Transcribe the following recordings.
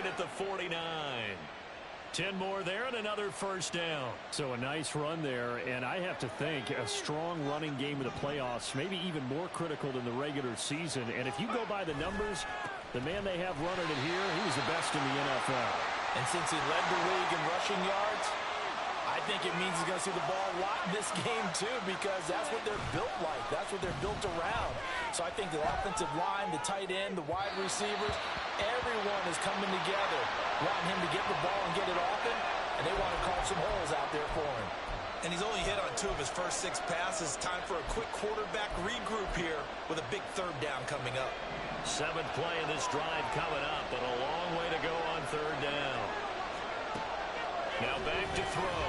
at the 49. 10 more there and another first down. So a nice run there, and I have to think a strong running game in the playoffs, maybe even more critical than the regular season. And if you go by the numbers, the man they have running it here, he was the best in the NFL. And since he led the league in rushing yards, I think it means he's going to see the ball a lot in this game too, because that's what they're built like. That's what they're built around. So I think the offensive line, the tight end, the wide receivers, everyone is coming together, wanting him to get the ball and get it often, and they want to carve some holes out there for him. And he's only hit on 2 of his first 6 passes. Time for a quick quarterback regroup here with a big third down coming up. 7th play in this drive coming up, but a long way to go on third down. Now back to throw.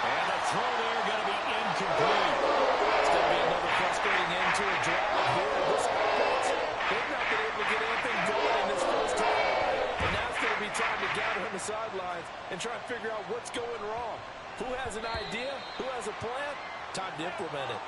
And the throw there going to be incomplete. It's going to be another frustrating end to a drive here. This offense, they've not been able to get anything going in this first half. And now it's going to be time to gather on the sidelines and try and figure out what's going wrong. Who has an idea? Who has a plan? Time to implement it.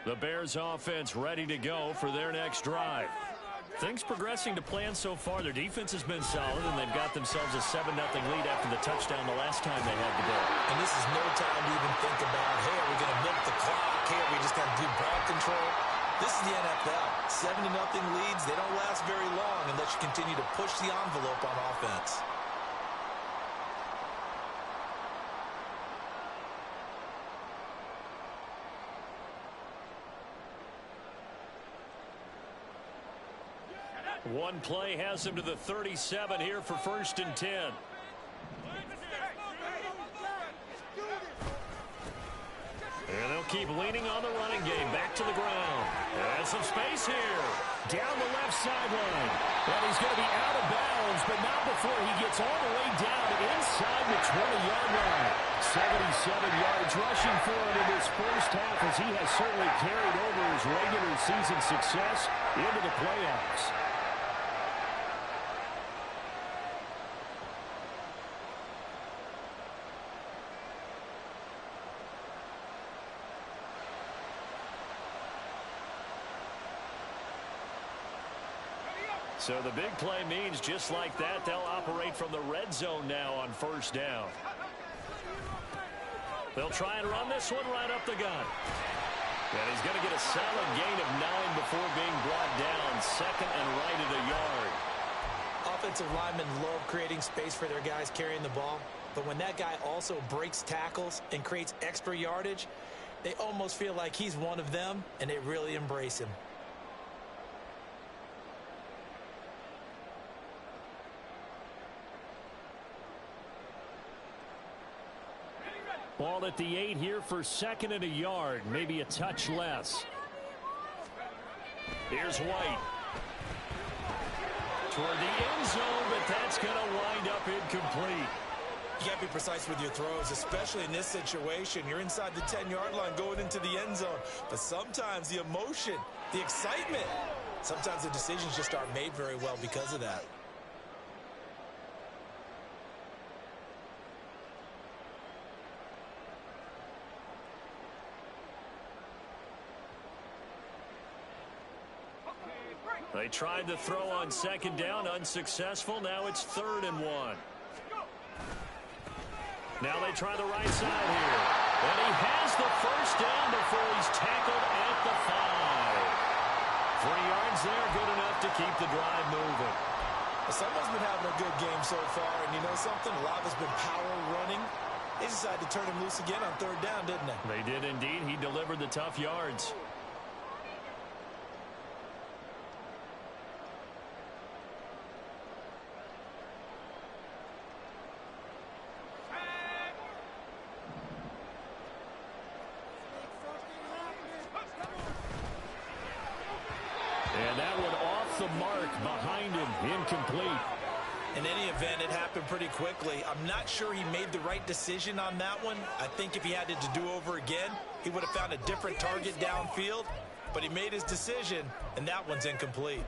The Bears offense ready to go for their next drive. Things progressing to plan so far. Their defense has been solid, and they've got themselves a 7-0 lead after the touchdown the last time they had the ball. And this is no time to even think about, hey, are we going to milk the clock? Hey, are we just going to do ball control? This is the NFL. 7-0 leads, they don't last very long unless you continue to push the envelope on offense. One play has him to the 37 here for 1st and 10. And they'll keep leaning on the running game. Back to the ground. And some space here. Down the left sideline. And he's going to be out of bounds, but not before he gets all the way down inside the 20-yard line. 77 yards rushing for him in this first half, as he has certainly carried over his regular season success into the playoffs. So the big play means just like that, they'll operate from the red zone now on 1st down. They'll try and run this one right up the gut. And he's going to get a solid gain of 9 before being brought down. 2nd and right at a yard. Offensive linemen love creating space for their guys carrying the ball. But when that guy also breaks tackles and creates extra yardage, they almost feel like he's one of them, and they really embrace him. Ball at the 8 here for 2nd and a yard. Maybe a touch less. Here's White. Toward the end zone, but that's going to wind up incomplete. You got to be precise with your throws, especially in this situation. You're inside the 10-yard line going into the end zone. But sometimes the emotion, the excitement, sometimes the decisions just aren't made very well because of that. They tried to throw on 2nd down, unsuccessful. Now it's 3rd and 1. Now they try the right side here. And he has the first down before he's tackled at the 5. 3 yards there, good enough to keep the drive moving. Someone's been having a good game so far, and you know something? A lot has been power running. They decided to turn him loose again on 3rd down, didn't they? They did indeed. He delivered the tough yards. And that one off the mark behind him, incomplete. In any event, it happened pretty quickly. I'm not sure he made the right decision on that one. I think if he had it to do over again, he would have found a different target downfield. But he made his decision, and that one's incomplete.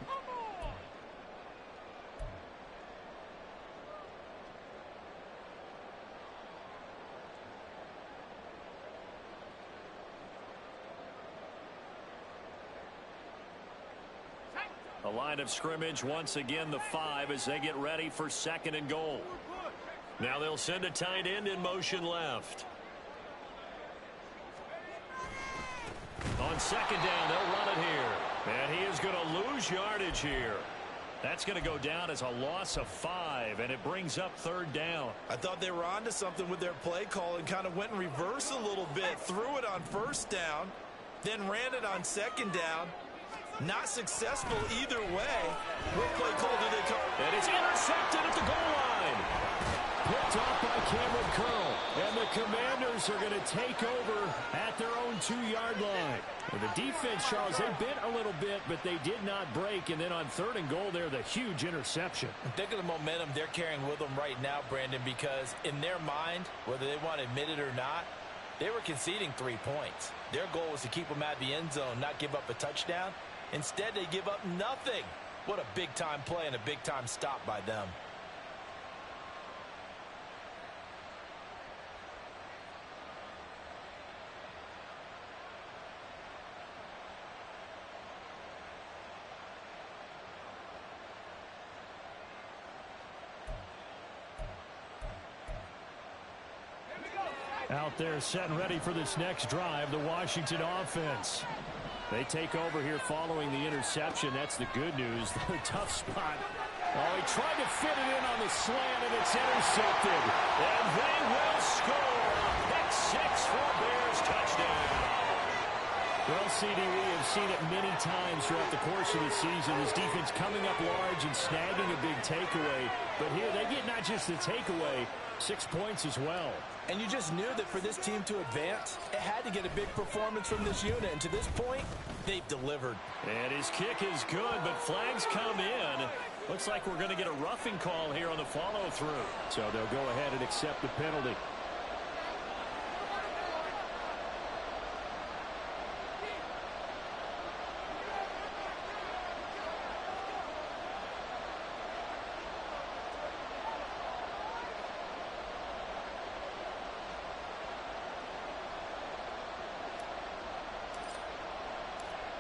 A line of scrimmage, once again the 5 as they get ready for 2nd and goal. Now they'll send a tight end in motion left. On 2nd down, they'll run it here. And he is going to lose yardage here. That's going to go down as a loss of 5, and it brings up 3rd down. I thought they were onto something with their play call and kind of went in reverse a little bit. Threw it on 1st down, then ran it on 2nd down. Not successful either way. What play call do they call? And it's intercepted at the goal line. Picked off by Cameron Curl. And the Commanders are going to take over at their own 2-yard line. And the defense, Charles, they bit a little bit, but they did not break. And then on 3rd and goal there, the huge interception. Think of the momentum they're carrying with them right now, Brandon, because in their mind, whether they want to admit it or not, they were conceding 3 points. Their goal was to keep them at the end zone, not give up a touchdown. Instead, they give up nothing. What a big-time play and a big-time stop by them. Out there set and ready for this next drive, the Washington offense. They take over here following the interception. That's the good news. The tough spot. Oh, he tried to fit it in on the slant, and it's intercepted. And they will score. Pick 6 for Bears touchdown. Well, CD, we have seen it many times throughout the course of the season. This defense coming up large and snagging a big takeaway. But here they get not just the takeaway, 6 points as well. And you just knew that for this team to advance, it had to get a big performance from this unit. And to this point, they've delivered. And his kick is good, but flags come in. Looks like we're going to get a roughing call here on the follow-through. So they'll go ahead and accept the penalty.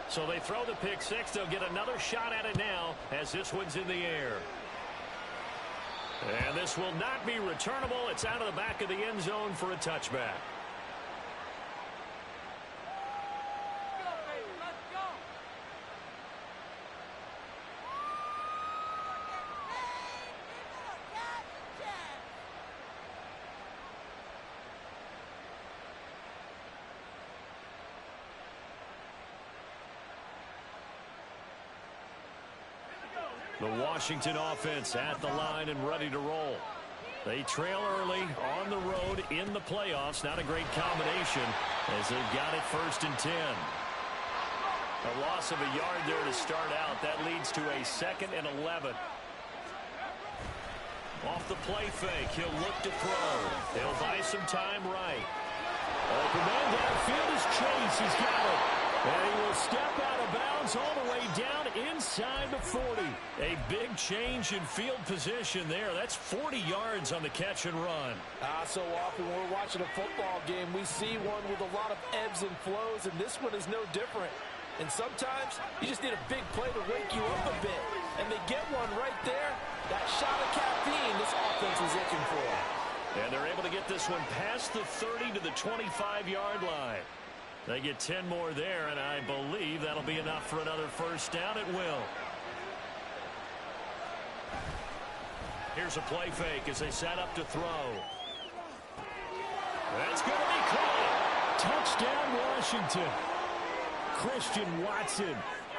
So they throw the pick 6. They'll get another shot at it now as this one's in the air. And this will not be returnable. It's out of the back of the end zone for a touchback. The Washington offense at the line and ready to roll. They trail early on the road in the playoffs. Not a great combination as they've got it 1st and 10. A loss of a yard there to start out. That leads to a 2nd and 11. Off the play fake, he'll look to throw. He'll buy some time right. Open man downfield is Chase. He's got it. And he will step out of bounds all the way down inside the 40. A big change in field position there. That's 40 yards on the catch and run. So often when we're watching a football game, we see one with a lot of ebbs and flows, and this one is no different. And sometimes you just need a big play to wake you up a bit. And they get one right there. That shot of caffeine this offense was looking for. And they're able to get this one past the 30 to the 25-yard line. They get 10 more there, and I believe that'll be enough for another 1st down. It will. Here's a play fake as they set up to throw. That's going to be caught. Touchdown, Washington. Christian Watson.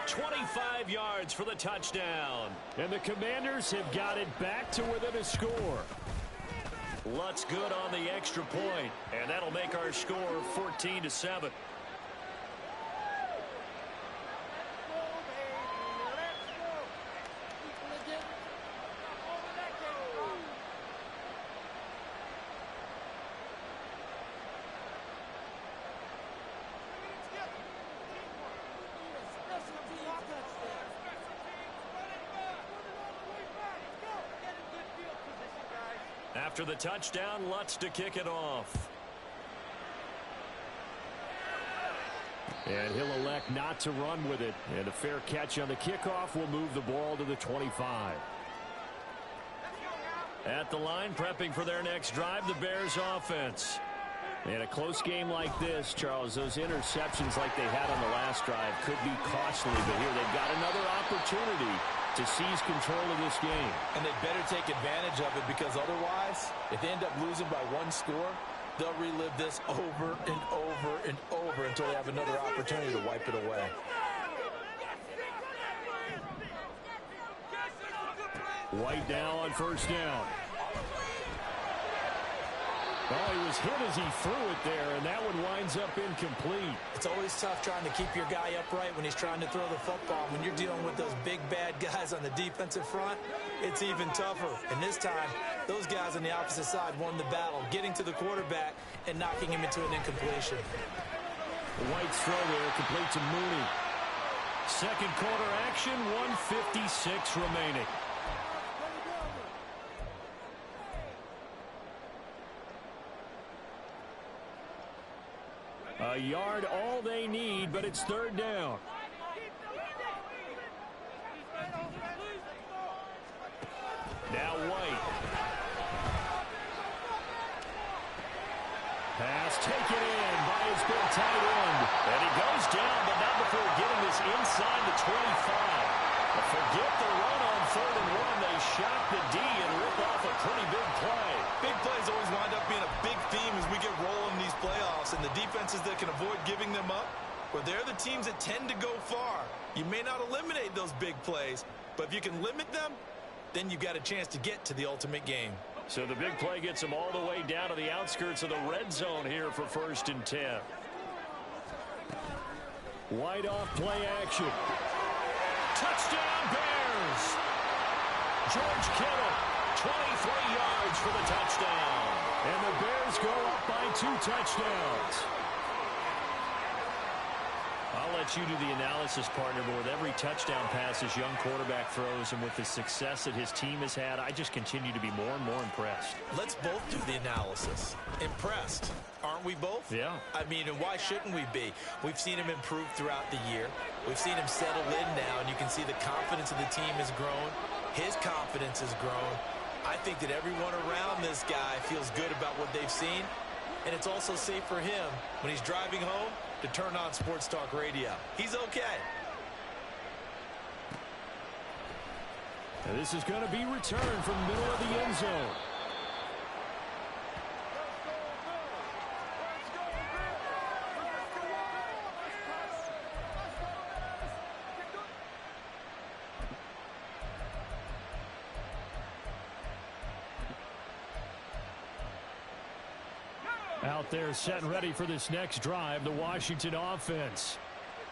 25 yards for the touchdown. And the Commanders have got it back to within a score. Lutz good on the extra point, and that'll make our score 14-7. After the touchdown, Lutz to kick it off. And he'll elect not to run with it. And a fair catch on the kickoff will move the ball to the 25. At the line, prepping for their next drive, the Bears offense. In a close game like this, Charles, those interceptions like they had on the last drive could be costly. But here they've got another opportunity to seize control of this game. And they better take advantage of it, because otherwise, if they end up losing by one score, they'll relive this over and over and over until they have another opportunity to wipe it away. White now on first down. Oh, he was hit as he threw it there, and that one winds up incomplete. It's always tough trying to keep your guy upright when he's trying to throw the football. When you're dealing with those big, bad guys on the defensive front, it's even tougher. And this time, those guys on the opposite side won the battle, getting to the quarterback and knocking him into an incompletion. White's throw there, complete to Mooney. Second quarter action, 1:56 remaining. A yard all they need, but it's third down. Now White. Pass taken in by his big tight end. And he goes down, but not before getting this inside the 25. Forget the run on 3rd and 1. They shot the D and rip off a pretty big play. Big plays always wind up being a big theme as we get rolling in these playoffs, and the defenses that can avoid giving them up, well, they're the teams that tend to go far. You may not eliminate those big plays, but if you can limit them, then you've got a chance to get to the ultimate game. So the big play gets them all the way down to the outskirts of the red zone here for 1st and 10. White off play action. Touchdown Bears! George Kittle, 23 yards for the touchdown. And the Bears go up by 2 touchdowns. I'll let you do the analysis, partner, but with every touchdown pass this young quarterback throws and with the success that his team has had, I just continue to be more and more impressed. Let's both do the analysis. Impressed, aren't we both? Yeah. I mean, and why shouldn't we be? We've seen him improve throughout the year. We've seen him settle in now, and you can see the confidence of the team has grown. His confidence has grown. I think that everyone around this guy feels good about what they've seen, and it's also safe for him when he's driving home to turn on Sports Talk Radio. He's okay. And this is going to be returned from middle of the end zone. Out there set and ready for this next drive, the Washington offense.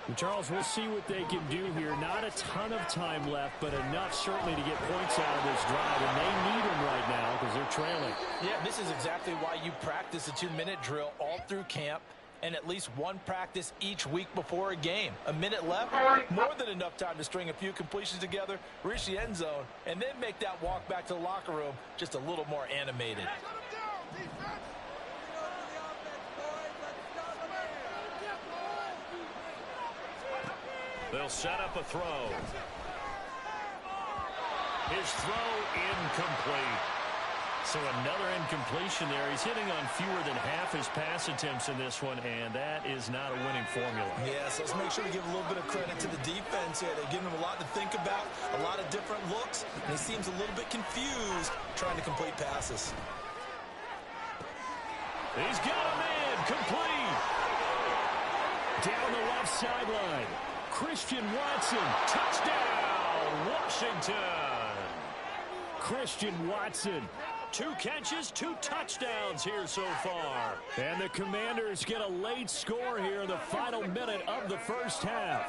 And Charles, we'll see what they can do here. Not a ton of time left, but enough certainly to get points out of this drive, and they need them right now because they're trailing. Yeah, this is exactly why you practice a 2-minute drill all through camp and at least one practice each week before a game. A minute left, more than enough time to string a few completions together, reach the end zone, and then make that walk back to the locker room just a little more animated. They'll set up a throw. His throw incomplete. So another incompletion there. He's hitting on fewer than half his pass attempts in this one, and that is not a winning formula. Yeah, so let's make sure we give a little bit of credit to the defense here. They're giving him a lot to think about, a lot of different looks, and he seems a little bit confused trying to complete passes. He's got him in. Complete. Down the left sideline. Christian Watson. Touchdown, Washington. Christian Watson. 2 catches, 2 touchdowns here so far. And the Commanders get a late score here in the final minute of the first half.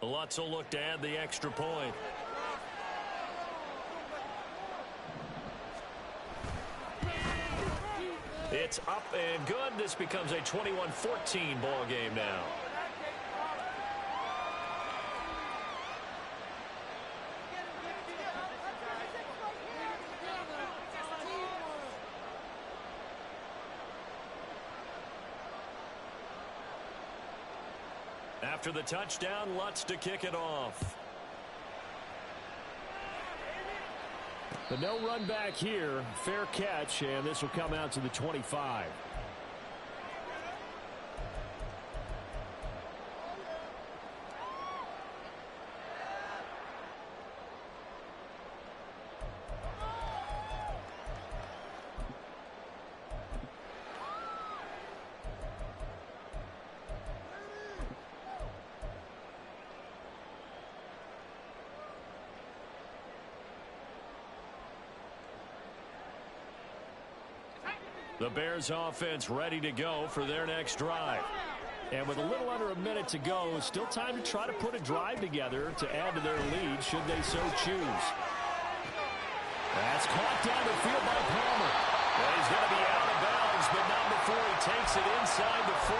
Lutz will look to add the extra point. It's up and good. This becomes a 21-14 ball game now. After the touchdown, Lutz to kick it off. But no run back here. Fair catch, and this will come out to the 25. The Bears offense ready to go for their next drive. And with a little under a minute to go, still time to try to put a drive together to add to their lead should they so choose. That's caught down the field by Palmer. Well, he's going to be out of bounds, but not before he takes it inside the 40.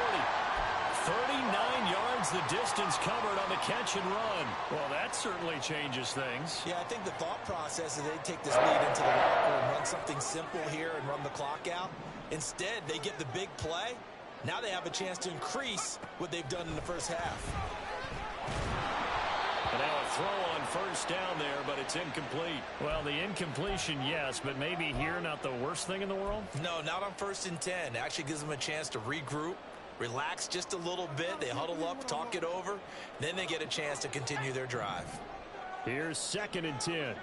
39 yards the distance covered on the catch and run. Well, that certainly changes things. Yeah, I think the thought process is they take this lead into the locker and run something simple here and run the clock out. Instead, they get the big play. Now they have a chance to increase what they've done in the first half. And now a throw on first down there, but it's incomplete. Well, the incompletion, yes, but maybe here not the worst thing in the world? No, not on 1st and 10. It actually gives them a chance to regroup, relax just a little bit. They huddle up, talk it over. Then they get a chance to continue their drive. Here's 2nd and 10.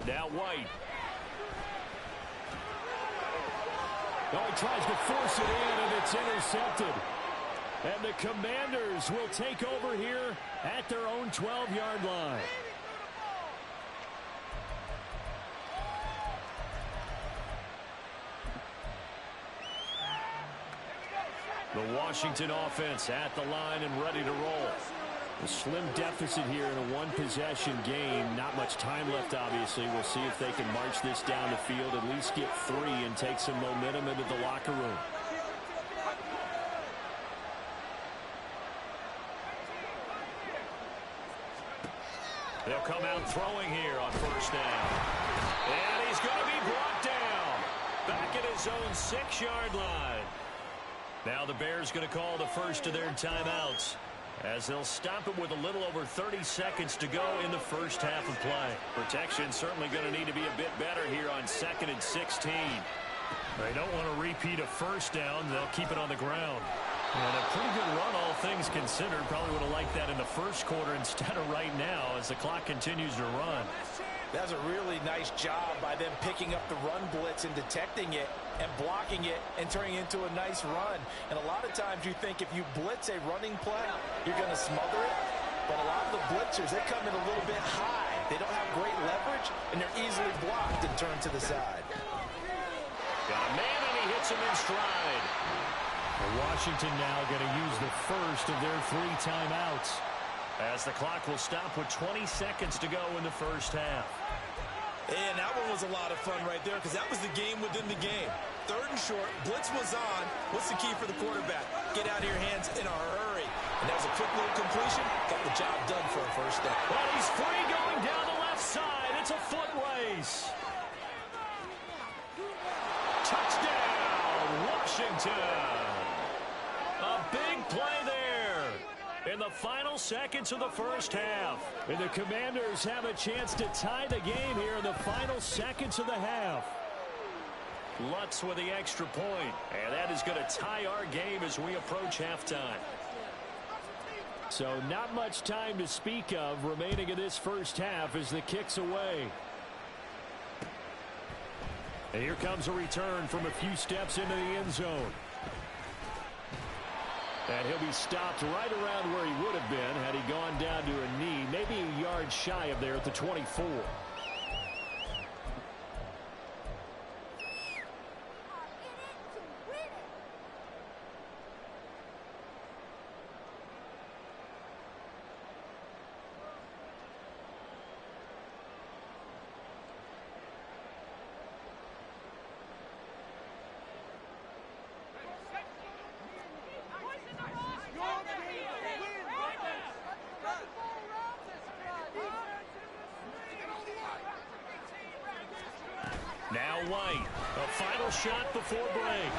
Now White. Oh, he tries to force it in, and it's intercepted. And the Commanders will take over here at their own 12-yard line. The Washington offense at the line and ready to roll. A slim deficit here in a one-possession game. Not much time left, obviously. We'll see if they can march this down the field, at least get 3 and take some momentum into the locker room. They'll come out throwing here on first down. And he's going to be brought down. Back at his own 6-yard line. Now the Bears going to call the first of their timeouts, as they'll stop it with a little over 30 seconds to go in the first half of play. Protection certainly going to need to be a bit better here on 2nd and 16. They don't want to repeat a first down. They'll keep it on the ground. And a pretty good run, all things considered. Probably would have liked that in the first quarter instead of right now as the clock continues to run. That's a really nice job by them picking up the run blitz and detecting it and blocking it and turning it into a nice run. And a lot of times you think if you blitz a running play, you're going to smother it. But a lot of the blitzers, they come in a little bit high. They don't have great leverage, and they're easily blocked and turned to the side. Got a man, and he hits him in stride. Washington now going to use the first of their 3 timeouts, as the clock will stop with 20 seconds to go in the first half. And that one was a lot of fun right there because that was the game within the game. 3rd and short, blitz was on. What's the key for the quarterback? Get out of your hands in a hurry. And that was a quick little completion. Got the job done for a first down. Well, he's free going down the left side. It's a foot race. Touchdown, Washington. A big play there in the final seconds of the first half. And the Commanders have a chance to tie the game here in the final seconds of the half. Lutz with the extra point, and that is going to tie our game as we approach halftime. So not much time to speak of remaining in this first half as the kick's away. And here comes a return from a few steps into the end zone. And he'll be stopped right around where he would have been had he gone down to a knee, maybe a yard shy of there at the 24. Now White, a final shot before break.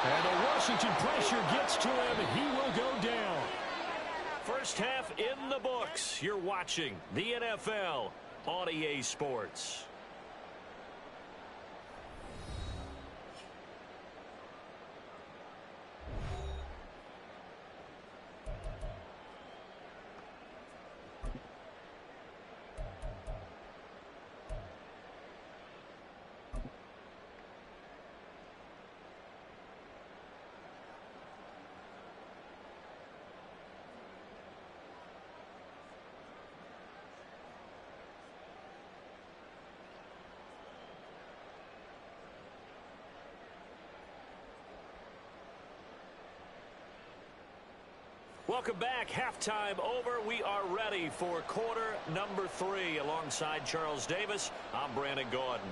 And the Washington pressure gets to him. He will go down. First half in the books. You're watching the NFL on EA Sports. Welcome back. Halftime over. We are ready for quarter number 3. Alongside Charles Davis, I'm Brandon Gordon.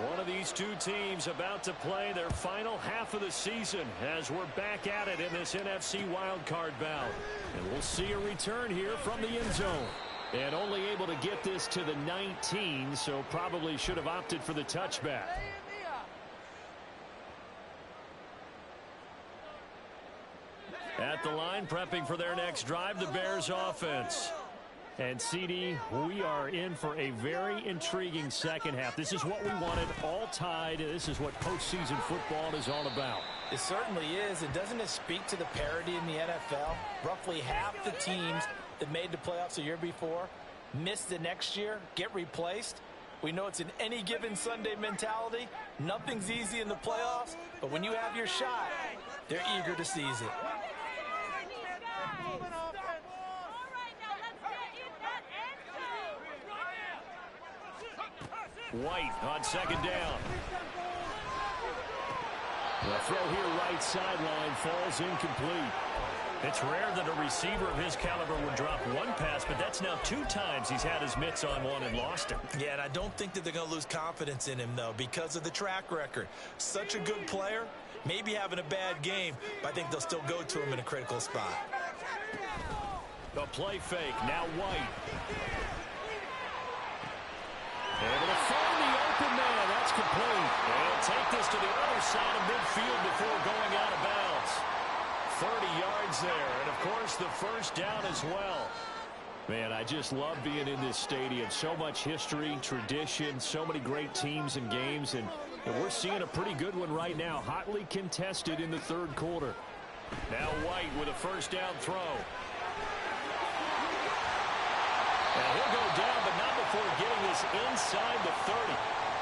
One of these two teams about to play their final half of the season as we're back at it in this NFC wildcard bout. And we'll see a return here from the end zone. And only able to get this to the 19, so probably should have opted for the touchback. At the line, prepping for their next drive, the Bears offense. And, CD, we are in for a very intriguing second half. This is what we wanted, all tied. This is what postseason football is all about. It certainly is. And doesn't it speak to the parity in the NFL? Roughly half the teams that made the playoffs the year before missed the next year, get replaced. We know it's an any given Sunday mentality. Nothing's easy in the playoffs, but when you have your shot, they're eager to seize it. White on second down. The throw here right sideline falls incomplete. It's rare that a receiver of his caliber would drop one pass, but that's now 2 times he's had his mitts on one and lost it. Yeah, and I don't think that they're going to lose confidence in him, though, because of the track record. Such a good player, maybe having a bad game, but I think they'll still go to him in a critical spot. The play fake, now White. Able to find the open man. That's complete. They'll take this to the other side of midfield before going out of bounds. 30 yards there, and of course the first down as well. Man, I just love being in this stadium. So much history, tradition, so many great teams and games, and we're seeing a pretty good one right now. Hotly contested in the third quarter. Now White with a first down throw. And he'll go down, but not before getting this inside the 30.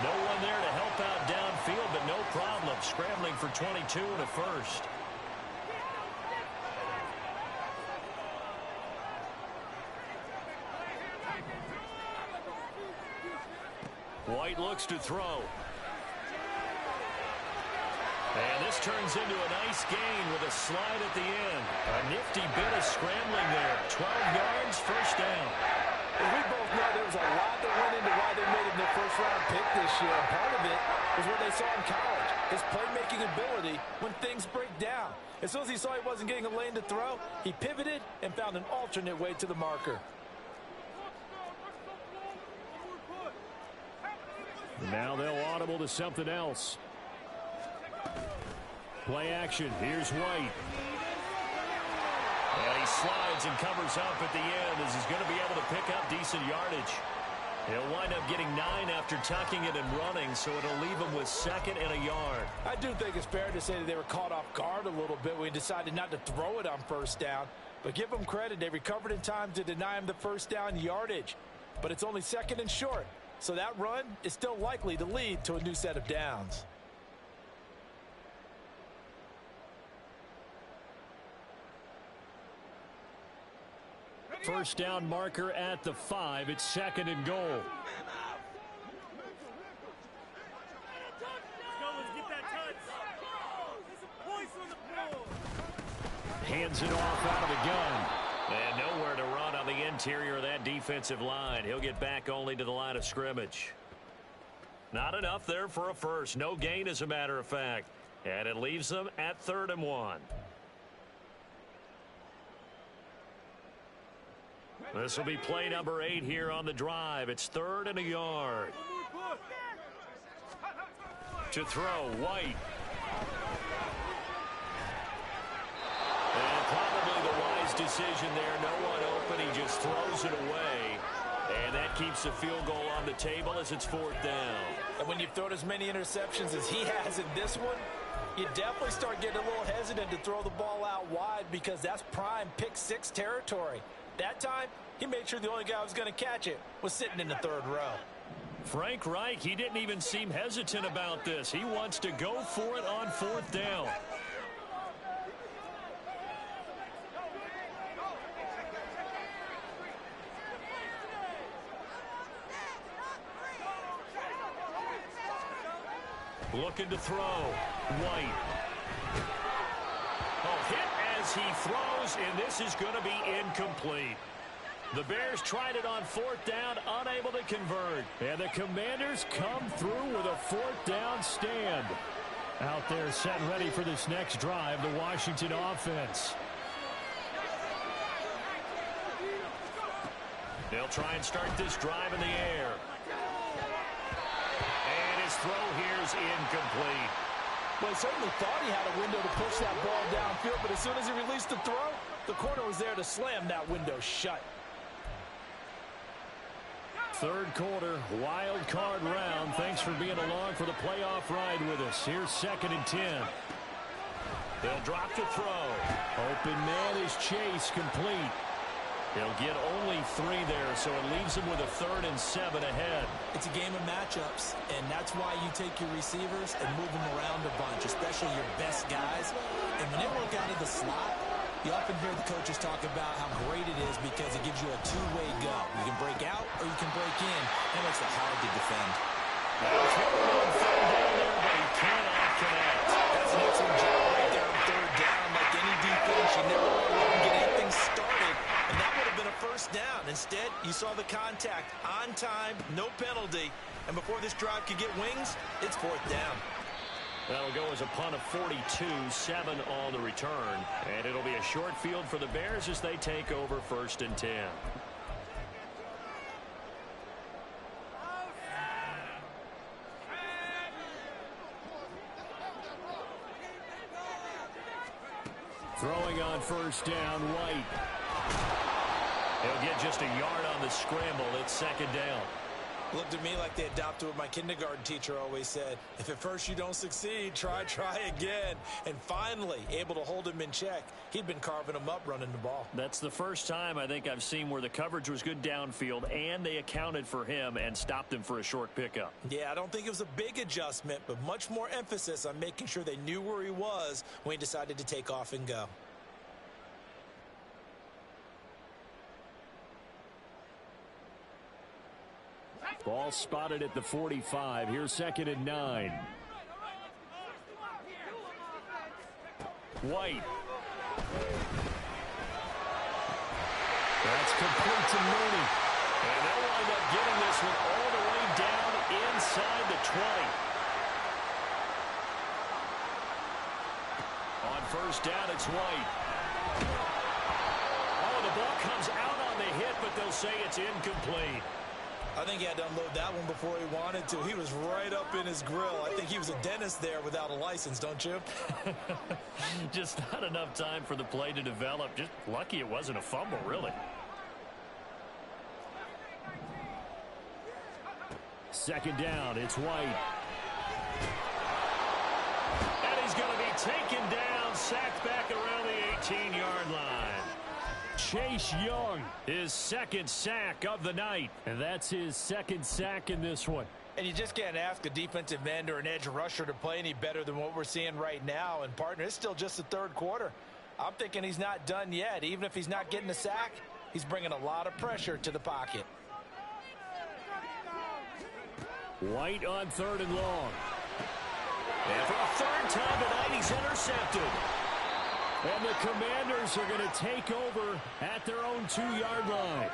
No one there to help out downfield, but no problem. Scrambling for 22 and a first. White looks to throw. And this turns into a nice gain with a slide at the end. A nifty bit of scrambling there. 12 yards, first down. Well, we both know there was a lot that went into why they made him their first-round pick this year. And part of it was what they saw in college, his playmaking ability when things break down. As soon as he saw he wasn't getting a lane to throw, he pivoted and found an alternate way to the marker. Now they'll audible to something else. Play action. Here's White. And he slides and covers up at the end as he's going to be able to pick up decent yardage. He'll wind up getting 9 after tucking it and running, so it'll leave him with 2nd and a yard. I do think it's fair to say that they were caught off guard a little bit when he decided not to throw it on first down. But give them credit. They recovered in time to deny him the first down yardage. But it's only 2nd and short. So that run is still likely to lead to a new set of downs. First down marker at the 5. It's 2nd and goal. Hands it off out of the gun. And nowhere to run on the interior of that defensive line. He'll get back only to the line of scrimmage. Not enough there for a first. No gain, as a matter of fact. And it leaves them at 3rd and 1. This will be play number 8 here on the drive. It's 3rd and a yard. To throw, White. And probably the wise decision there. No one open. He just throws it away. And that keeps the field goal on the table as it's 4th down. And when you've thrown as many interceptions as he has in this one, you definitely start getting a little hesitant to throw the ball out wide because that's prime pick-6 territory. That time, he made sure the only guy who was going to catch it was sitting in the 3rd row. Frank Reich, he didn't even seem hesitant about this. He wants to go for it on 4th down. Looking to throw. White. Oh, hit as he throws, and this is going to be incomplete. The Bears tried it on 4th down, unable to convert. And the Commanders come through with a 4th down stand. Out there set and ready for this next drive, the Washington offense. They'll try and start this drive in the air. And his throw here is incomplete. Well, he certainly thought he had a window to push that ball downfield, but as soon as he released the throw, the corner was there to slam that window shut. 3rd quarter, wild card round. Thanks for being along for the playoff ride with us. Here's 2nd and 10. They'll drop to throw. Open man is Chase, complete. They'll get only 3 there, so it leaves them with a 3rd and 7 ahead. It's a game of matchups, and that's why you take your receivers and move them around a bunch, especially your best guys. And when they work out of the slot, you often hear the coaches talk about how great it is because it gives you a two-way go. You can break out or you can break in, and makes it hard to defend. That's one on 3rd down there, but he cannot connect. That's an excellent job right there on 3rd down. Like any defense, you never want to let them get anything started, and that would have been a 1st down. Instead, you saw the contact on time, no penalty, and before this drive could get wings, it's 4th down. That'll go as a punt of 42, 7 on the return. And it'll be a short field for the Bears as they take over 1st and 10. Throwing on 1st down, White. He'll get just a yard on the scramble. It's 2nd down. Looked at me like they adopted what my kindergarten teacher always said. If at first you don't succeed, try again. And finally, able to hold him in check. He'd been carving him up running the ball. That's the first time I think I've seen where the coverage was good downfield and they accounted for him and stopped him for a short pickup. Yeah, I don't think it was a big adjustment, but much more emphasis on making sure they knew where he was when he decided to take off and go. Ball spotted at the 45. Here's 2nd and 9. White. That's complete to Mooney. And they'll wind up getting this one all the way down inside the 20. On 1st down, it's White. Oh, the ball comes out on the hit, but they'll say it's incomplete. I think he had to unload that one before he wanted to. He was right up in his grill. I think he was a dentist there without a license, don't you? Just not enough time for the play to develop. Just lucky it wasn't a fumble, really. 2nd down, it's White. And he's going to be taken down, sacked back around the 18-yard line. Chase Young, his 2nd sack of the night. And that's his 2nd sack in this one. And you just can't ask a defensive end or an edge rusher to play any better than what we're seeing right now. And, partner, it's still just the 3rd quarter. I'm thinking he's not done yet. Even if he's not getting a sack, he's bringing a lot of pressure to the pocket. White on 3rd and long. And for the 3rd time tonight, he's intercepted. And the Commanders are going to take over at their own 2-yard line.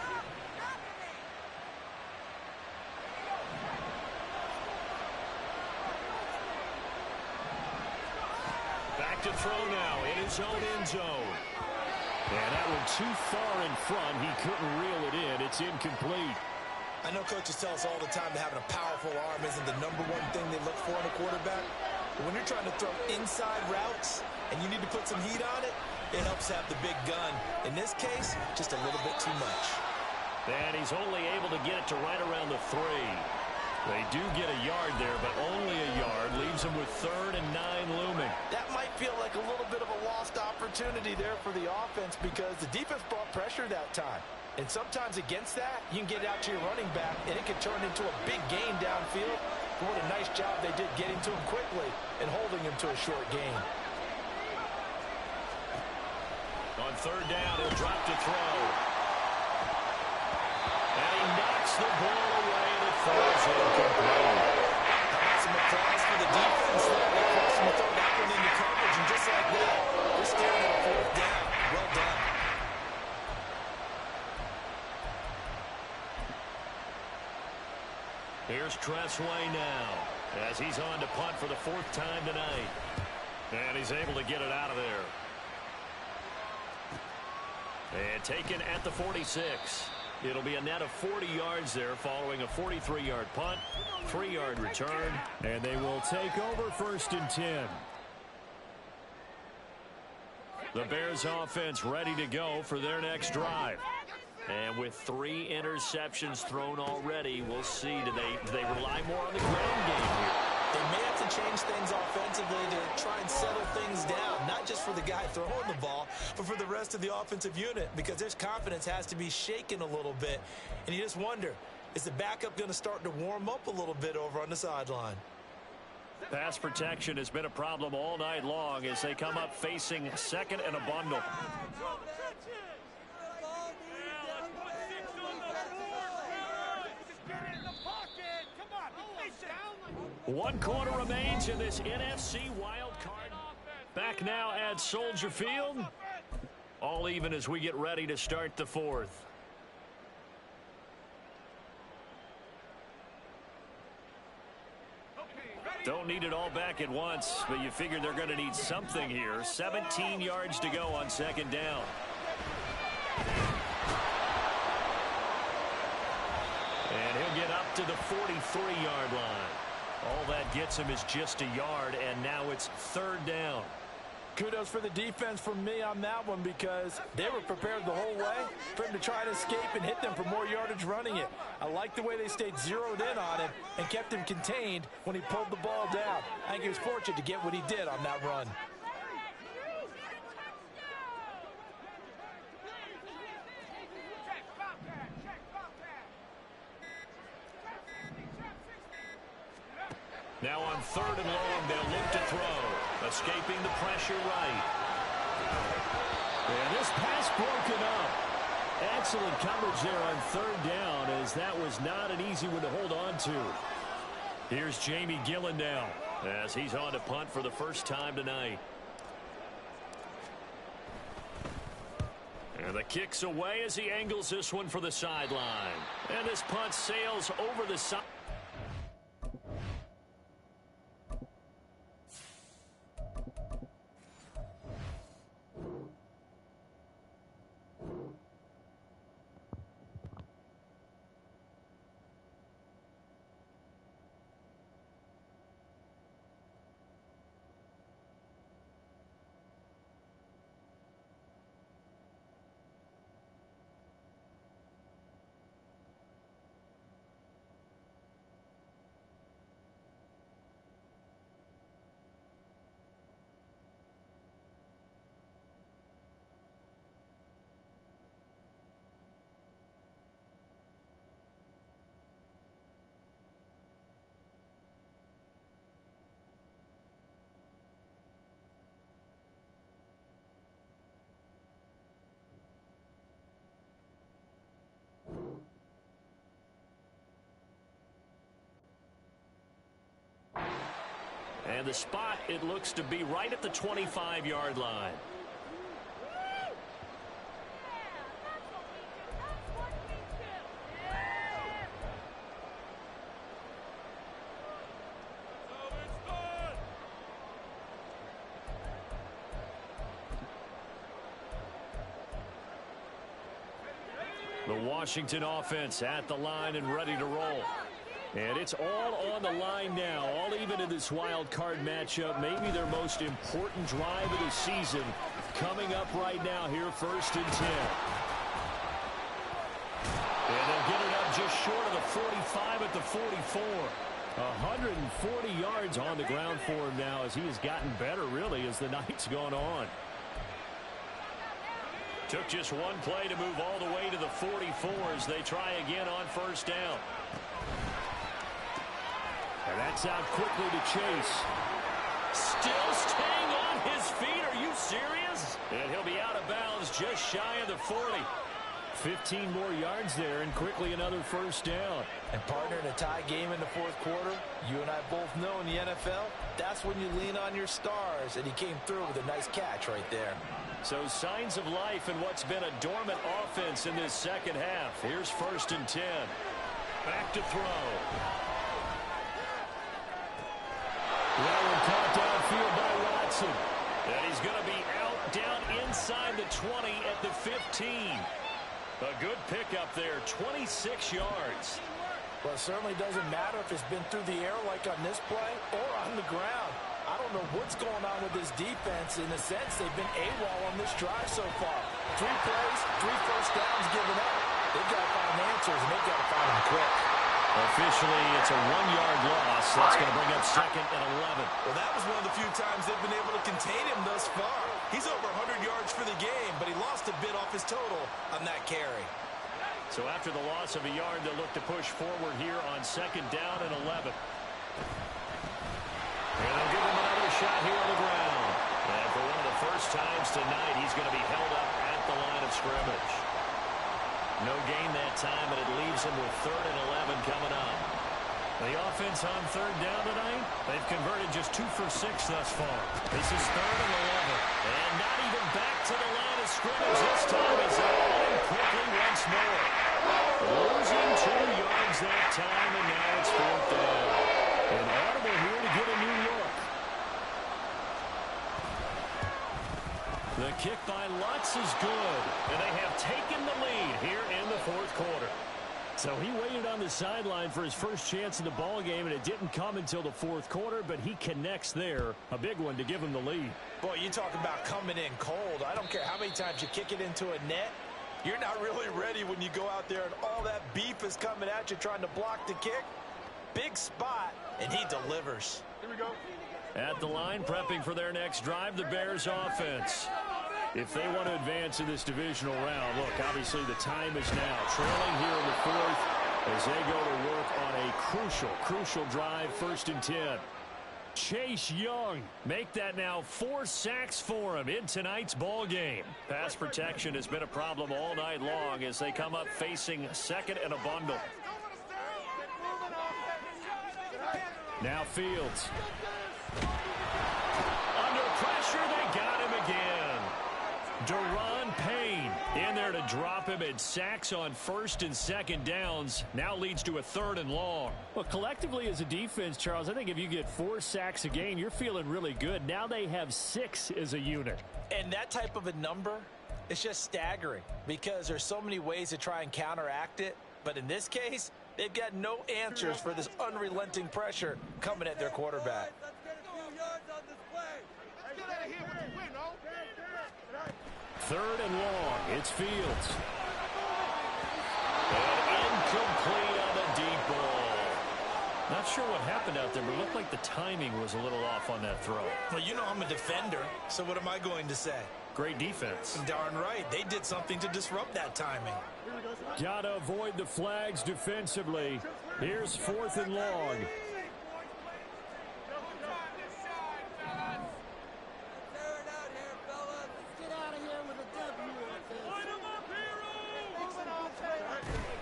Back to throw now in his own end zone. And that one too far in front. He couldn't reel it in. It's incomplete. I know coaches tell us all the time that having a powerful arm isn't the #1 thing they look for in a quarterback. But when you're trying to throw inside routes and you need to put some heat on it, it helps have the big gun. In this case, just a little bit too much. And he's only able to get it to right around the 3. They do get a yard there, but only a yard. Leaves him with 3rd and 9 looming. That might feel like a little bit of a lost opportunity there for the offense because the defense brought pressure that time. And sometimes against that, you can get out to your running back, and it can turn into a big gain downfield. But what a nice job they did getting to him quickly and holding him to a short gain. On 3rd down, he'll drop to throw. And he knocks the ball away, and it falls incomplete. Some applause for the defense there. They forced him to throw that one into coverage, and just like that, they're staring at a 4th down. Well done. Here's Tressway now as he's on to punt for the 4th time tonight. And he's able to get it out of there. And taken at the 46. It'll be a net of 40 yards there following a 43-yard punt, 3-yard return, and they will take over 1st and 10. The Bears offense ready to go for their next drive. And with 3 interceptions thrown already, we'll see. Do they rely more on the ground game here? They may have to change things offensively to try and settle things down, not just for the guy throwing the ball, but for the rest of the offensive unit, because their confidence has to be shaken a little bit. And you just wonder, is the backup going to start to warm up a little bit over on the sideline? Pass protection has been a problem all night long as they come up facing 2nd and a bundle. 1 quarter remains in this NFC wild card. Back now at Soldier Field. All even as we get ready to start the 4th. Don't need it all back at once, but you figure they're going to need something here. 17 yards to go on 2nd down. And he'll get up to the 43-yard line. All that gets him is just a yard, and now it's 3rd down. Kudos for the defense from me on that one because they were prepared the whole way for him to try to escape and hit them for more yardage running it. I like the way they stayed zeroed in on him and kept him contained when he pulled the ball down. I think he was fortunate to get what he did on that run. Now on 3rd and long, they'll look to throw. Escaping the pressure right. And this pass broken up. Excellent coverage there on 3rd down, as that was not an easy one to hold on to. Here's Jamie Gillen now as he's on to punt for the 1st time tonight. And the kick's away as he angles this one for the sideline. And this punt sails over the side. And the spot, it looks to be right at the 25-yard line. Washington offense at the line and ready to roll. And it's all on the line now, all even in this wild card matchup. Maybe their most important drive of the season coming up right now here, 1st and 10. And they'll get it up just short of the 45 at the 44. 140 yards on the ground for him now as he has gotten better, really, as the night's gone on. Took just one play to move all the way to the 44 as they try again on 1st down. And that's out quickly to Chase. Still staying on his feet. Are you serious? And he'll be out of bounds just shy of the 40. 15 more yards there and quickly another 1st down. And partner, in a tie game in the 4th quarter, you and I both know in the NFL, that's when you lean on your stars. And he came through with a nice catch right there. So signs of life in what's been a dormant offense in this 2nd half. Here's 1st and 10. Back to throw. That one caught downfield by Watson. And he's going to be out down inside the 20 at the 15. A good pickup there, 26 yards. Well, it certainly doesn't matter if it's been through the air like on this play or on the ground. I don't know what's going on with this defense. In a sense, they've been AWOL on this drive so far. 3 plays, 3 first downs given up. They've got to find answers, and they've got to find them quick. Officially, it's a 1-yard loss. That's going to bring up 2nd and 11. Well, that was one of the few times they've been able to contain him thus far. He's over 100 yards for the game, but he lost a bit off his total on that carry. So after the loss of a yard, they'll look to push forward here on 2nd down and 11. And they'll give him another shot here on the ground. And for one of the first times tonight, he's going to be held up at the line of scrimmage. No gain that time, and it leaves him with 3rd and 11 coming up. The offense on 3rd down tonight, they've converted just 2 for 6 thus far. This is 3rd and 11. And not even back to the line of scrimmage this time as they run quickly once more. Losing 2 yards that time, and now it's 4th down. And audible here to get a new look. The kick by Lutz is good, and they have taken the lead here in the 4th quarter. So he waited on the sideline for his first chance in the ball game, and it didn't come until the 4th quarter, but he connects there, a big one to give him the lead. Boy, you talk about coming in cold. I don't care how many times you kick it into a net. You're not really ready when you go out there and all that beef is coming at you trying to block the kick. Big spot, and he delivers. Here we go. At the line, prepping for their next drive, the Bears offense. If they want to advance in this divisional round, look, obviously the time is now. Trailing here in the 4th as they go to work on a crucial drive, 1st and 10. Chase Young, make that now 4 sacks for him in tonight's ball game. Pass protection has been a problem all night long as they come up facing 2nd and a bundle. Now Fields. Under pressure, they got him again. Deron Payne in there to drop him, and sacks on 1st and 2nd downs now leads to a 3rd and long. Well, collectively as a defense, Charles, I think if you get 4 sacks a game, you're feeling really good. Now they have 6 as a unit. And that type of a number, it's just staggering because there's so many ways to try and counteract it. But in this case, they've got no answers for this unrelenting pressure coming at their quarterback. 3rd and long. It's Fields. And incomplete on the deep ball. Not sure what happened out there, but it looked like the timing was a little off on that throw. Well, you know I'm a defender, so what am I going to say? Great defense. Darn right. They did something to disrupt that timing. Gotta avoid the flags defensively. Here's 4th and long.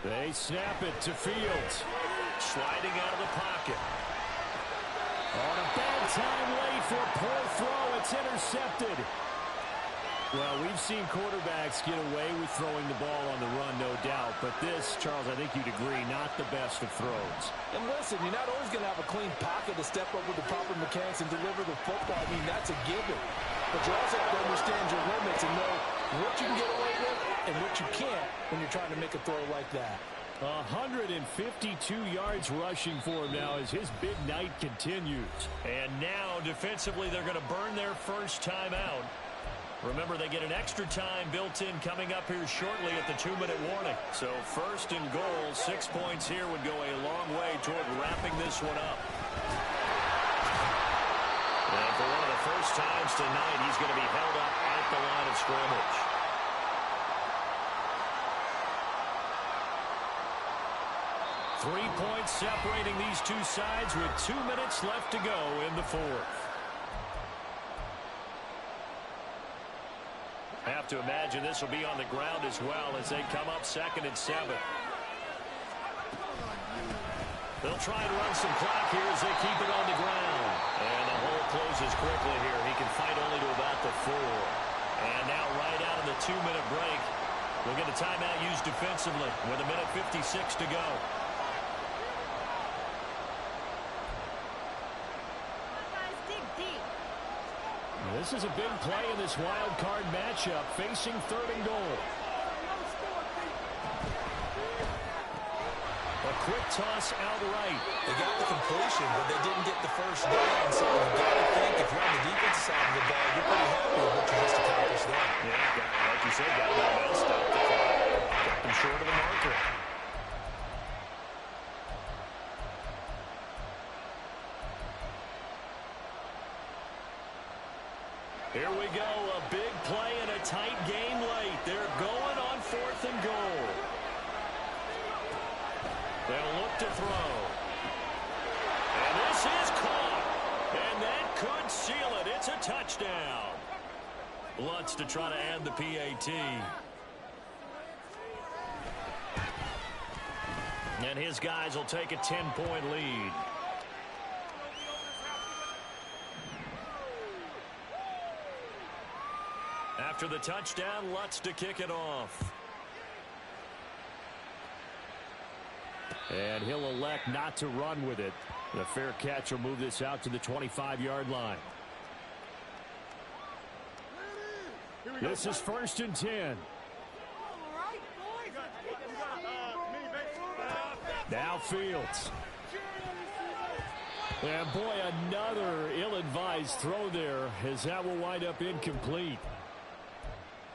They snap it to Fields. Sliding out of the pocket. On a bad time late for a poor throw. It's intercepted. Well, we've seen quarterbacks get away with throwing the ball on the run, no doubt. But this, Charles, I think you'd agree, not the best of throws. And listen, you're not always going to have a clean pocket to step up with the proper mechanics and deliver the football. I mean, that's a given. But you also have to understand your limits and know what you can get away with and what you can't when you're trying to make a throw like that. 152 yards rushing for him now as his big night continues. And now, defensively, they're going to burn their first time out. Remember, they get an extra time built in coming up here shortly at the 2-minute warning. So first and goal, 6 points here would go a long way toward wrapping this one up. And for one of the first times tonight, he's going to be held up at the line of scrimmage. 3 points separating these two sides with 2 minutes left to go in the fourth. Have to imagine this will be on the ground as well as they come up 2nd and 7. They'll try and run some clock here as they keep it on the ground. And the hole closes quickly here. He can fight only to about the 4. And now right out of the 2-minute break, we'll get a timeout used defensively with 1:56 to go. This is a big play in this wild card matchup, facing 3rd and goal. A quick toss out right. They got the completion, but they didn't get the first down. So you got to think if you're on the defensive side of the ball, you're pretty happy with what you just accomplished there. Yeah, like you said, got that well stopped the clock. Got them short of the marker. Here we go, a big play and a tight game late. They're going on 4th and goal. They'll look to throw. And this is caught. And that could seal it. It's a touchdown. Lutz to try to add the PAT. And his guys will take a 10-point lead. After the touchdown, Lutz to kick it off. And he'll elect not to run with it. The fair catch will move this out to the 25-yard line. This is 1st and 10. Now Fields. And boy, another ill-advised throw there as that will wind up incomplete.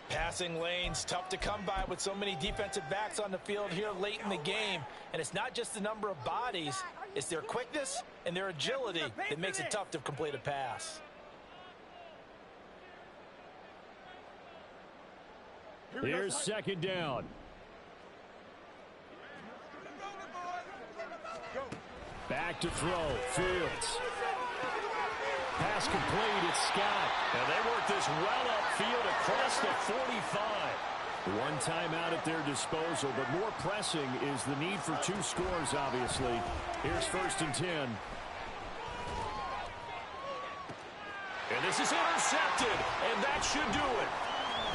Passing lanes, tough to come by with so many defensive backs on the field here late in the game. And it's not just the number of bodies, it's their quickness and their agility that makes it tough to complete a pass. Here's 2nd down. Back to throw. Fields. Pass complete. It's Scott. And they work this well upfield across the 45. One timeout at their disposal, but more pressing is the need for 2 scores, obviously. Here's 1st and 10. And this is intercepted, and that should do it.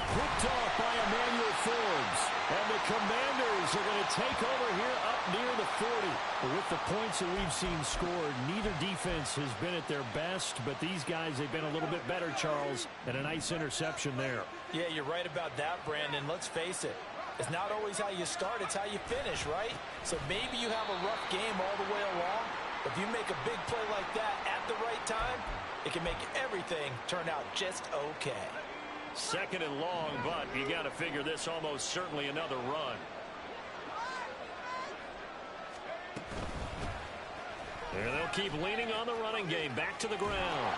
Picked off by Emmanuel Forbes. And the Commanders are going to take over here up near the 40. But with the points that we've seen scored, neither defense has been at their best. But these guys, they've been a little bit better, Charles, and a nice interception there. Yeah, you're right about that, Brandon. Let's face it. It's not always how you start, it's how you finish, right? So maybe you have a rough game all the way along. If you make a big play like that at the right time, it can make everything turn out just okay. 2nd and long, but you got to figure this almost certainly another run. And they'll keep leaning on the running game. Back to the ground.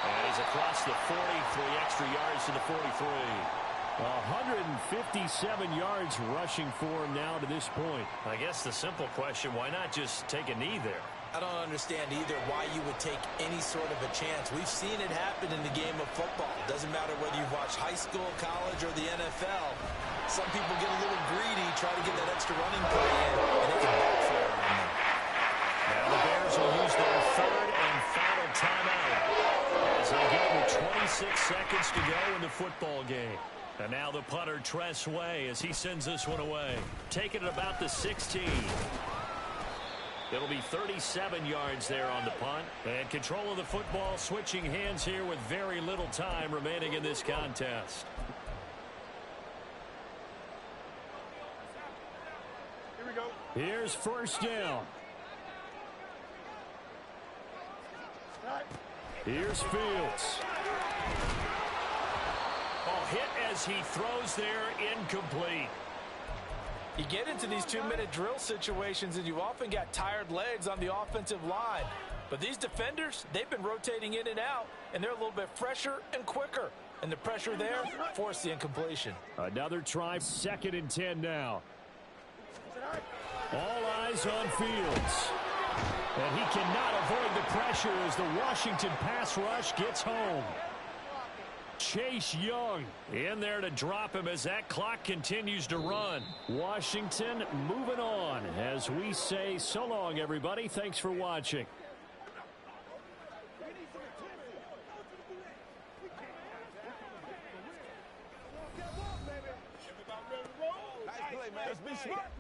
And he's across the 40, 3 extra yards to the 43. 157 yards rushing for him now to this point. I guess the simple question, why not just take a knee there? I don't understand either why you would take any sort of a chance. We've seen it happen in the game of football. Doesn't matter whether you've watched high school, college, or the NFL. Some people get a little greedy, try to get that extra running play in, and it can backfire on them. Now the Bears will use their 3rd and final timeout as they get with 26 seconds to go in the football game. And now the punter, Tress Way, as he sends this one away. Taking it about the 16. It'll be 37 yards there on the punt. And control of the football switching hands here with very little time remaining in this contest. Here's first down. Here's Fields. Oh, hit as he throws there, incomplete. You get into these 2-minute drill situations, and you often got tired legs on the offensive line. But these defenders, they've been rotating in and out, and they're a little bit fresher and quicker. And the pressure there forced the incompletion. Another try, 2nd and 10 now. All eyes on Fields. And he cannot avoid the pressure as the Washington pass rush gets home. Chase Young in there to drop him as that clock continues to run. Washington moving on as we say so long, everybody. Thanks for watching. Let's be smart.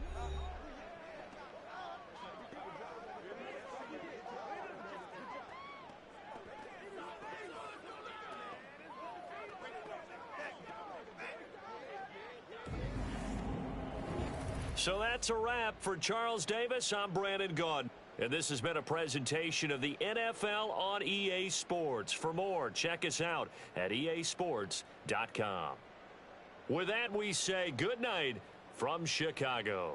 So that's a wrap for Charles Davis. I'm Brandon Gaudin. And this has been a presentation of the NFL on EA Sports. For more, check us out at easports.com. With that, we say good night from Chicago.